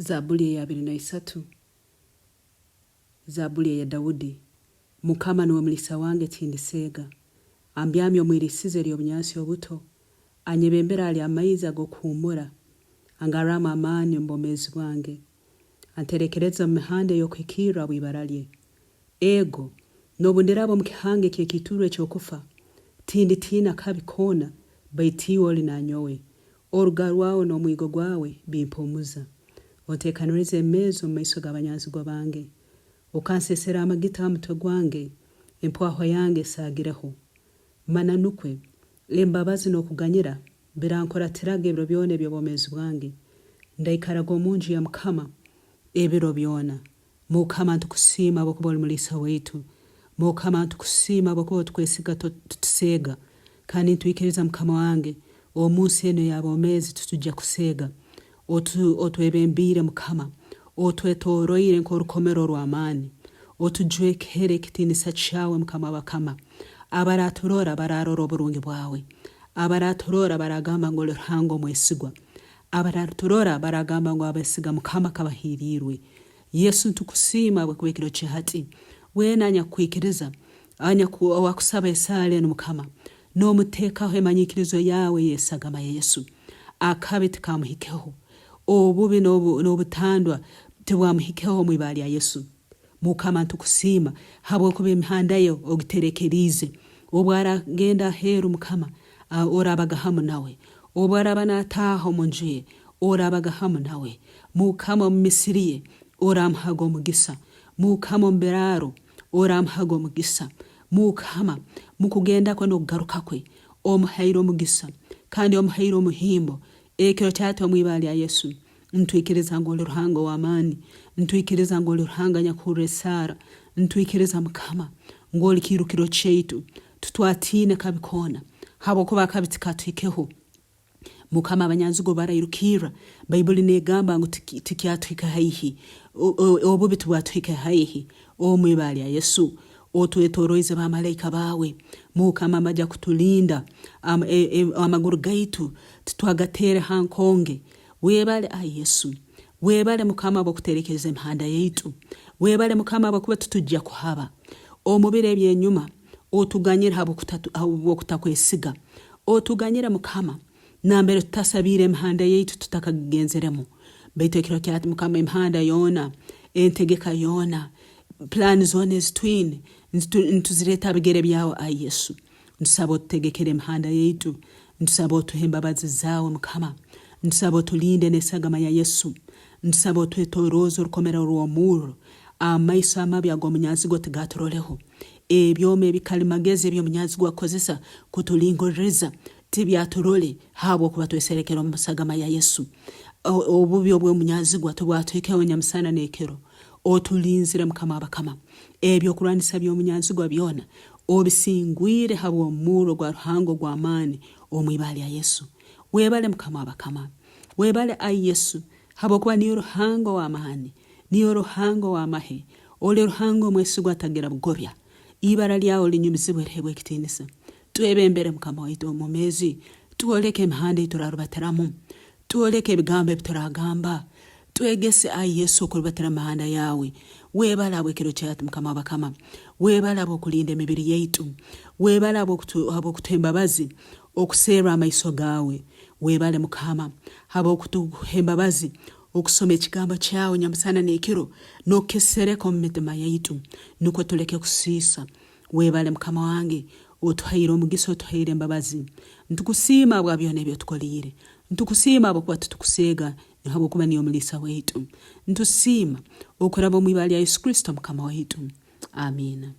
Zabuli ya 23. Zabuli ya Dawudi. Mukama niwe mulisa wange tindisega. Ambyamye omwirisize ly'obunyasi obuto. Anyebembera ali amaizi agokuhumura. Angarama amani mbomezi bwange. Anterekereza mu mihanda y'okwikirira bw'ibara lye. Ego, nobundirabo mu kihange ky'ekituro eky'okufa. Tindi tina kabi kona, baitiwo linanyowe. Oruga rwawe n'omwigo gwawe bimpumuza. Otekaniriza emmeeza mu maiso g'abanyanzigwa bange. Okansesera amagita amutwe gwange, empwaho yange esaagireho. Mananukwe, embabazi n'okuganyira, birankoratiraga ebiro byona eby'obwomezi bwange. Ndaikaraga omunju ya Mukama ebiro byona. Mukama ntukusiima habwokuba oli mulisa waitu. Mukama ntukusiima habwokuba tukwesiga tutusega. Kandi ntwikiriza Mukama wange, omunsi eno y'abomezi tutujja kusega. Otwebembire Mukama. Otwetoroire nk'orukomero rw'amaani. Otujwekere ekitinisa kyawe Mukama w'abakama. Abaraturora bararora oburungi bwawe. Abaraturora baragamba ngo oli Ruhanga omwesigwa. Abaraturora baragamba ngo abesiga Mukama kabahirirwe. Yesu ntukusiima habwokuba ekiro kyehati. Weena anyakwikiriza, wakusaba esaala eno Mukama. N'omuteekaho emanyikirizo yawe yesagama Yesu. Akabi tikamuhikeho. Obubi n'obutandwa tebwamuhikeho mu ibali ya Yesu. Mukama ntukusiima habwokuba emihanda yo ogiterekerize. Obwaragenda heru Mukama, orabaga hamu nawe. Obwaraba n'ataaha mu nju ye, orabaga hamu nawe. Mukama mu Misiri ye, oramuhaga omugisa. Mukama mu biraro, oramuhaga omugisa. Mukama mu kugenda kwe n'okugaruka kwe, omuhaire omugisa. Kandi omuhaire omuhimbo. Ekiro kyati mu ibali ya Yesu. Ntwikiriza ngo oli Ruhanga w'amaani. Ntwikiriza ngo oli Ruhanga nyakurra esaara. Ntwikiriza Mukama ngo oli kirukiro kyaitu. Tutwatiine kabikona habwokuba akabi tikatwikeho. Mukama abanyanzigo barayirukira. Bayibuli negamba ngo tikyatwika haihi. Obubi tubwatwika haihi. Omu ibali ya Yesu. Otwetoroize bamalayika bawe. Mukama majja kutulinda. Amaguru gaitu tutwagatere hankonge. Webale Yesu. Webale Mukama abokuterekeza emihanda yaitu. Webale Mukama abokuba tutujja kuhaba. Omubire ebyenyuma otuganyira habwokutakwesiga. Otuganyira Mukama nambere tutasabire emihanda yaitu tutakagenzeremu. Baitu ekiro kyati Mukama emihanda yona, entegeka yona, plan zone ezitwine ntuzireta bigere byawe Yesu. Ntusaba otutegekere emihanda yaitu. Ntusaba otuhe embabazi zawe Mukama. Ntusaba otulinde n'esagama ya Yesu. Ntusaba otwetoroze orukomero rw'omuro. Amaiso amabi ag'omunyanzigwa tigaturoleho. Ebyoma ebikalimagezi eby'omunyanzigwa akozesa kutulingoreza tibyaturole habwokuba tweserekera omu sagama ya Yesu. Obubi obw'omunyanzigwa tubwatwikeho nyamusana n'ekiro. Otulinzire Mukama w'abakama. Ebyokulwanisa by'omunyanzigwa byona obisingwire habw'omuro gwa Ruhanga ogw'amaani omu ibali ya Yesu. Webale Mukama w'abakama. Webale Yesu habwokuba niyo Ruhanga w'amaani. Niyo Ruhanga w'amahe. Oli Ruhanga omwesigwa atagira bugobya. Ibara lyawe linyumizibwe lihebwe ekitinisa. Twebembere Mukama waitu omumezi. Tuoleke emihanda iturarubatiramu. Tuoleke ebigambo ebituragamba. Twegese Yesu okurubatira amahanda yawe. Webala habw'ekiro kyati Mukama w'abakama. Webala habw'okulinda emibiri yaitu. Webala habw'okutuha embabazi okuseera amaiso gawe. Webale Mukama habw'okutuha embabazi okusoma ekigambo kyawe nyamusana n'ekiro n'okukesereka omu mitima yaitu nuko tuleke kusiisa. Webale Mukama wange otuhaire omugisa, otuhaire embabazi. Ntukusiima habwa byona ebyotukoliire. Ntukusiima habwokuba tutukuseega habwokuba niyo mulisa waitu. Ntusiima okuraba omu ibali ya Yesu Kristo Mukama waitu. Amina.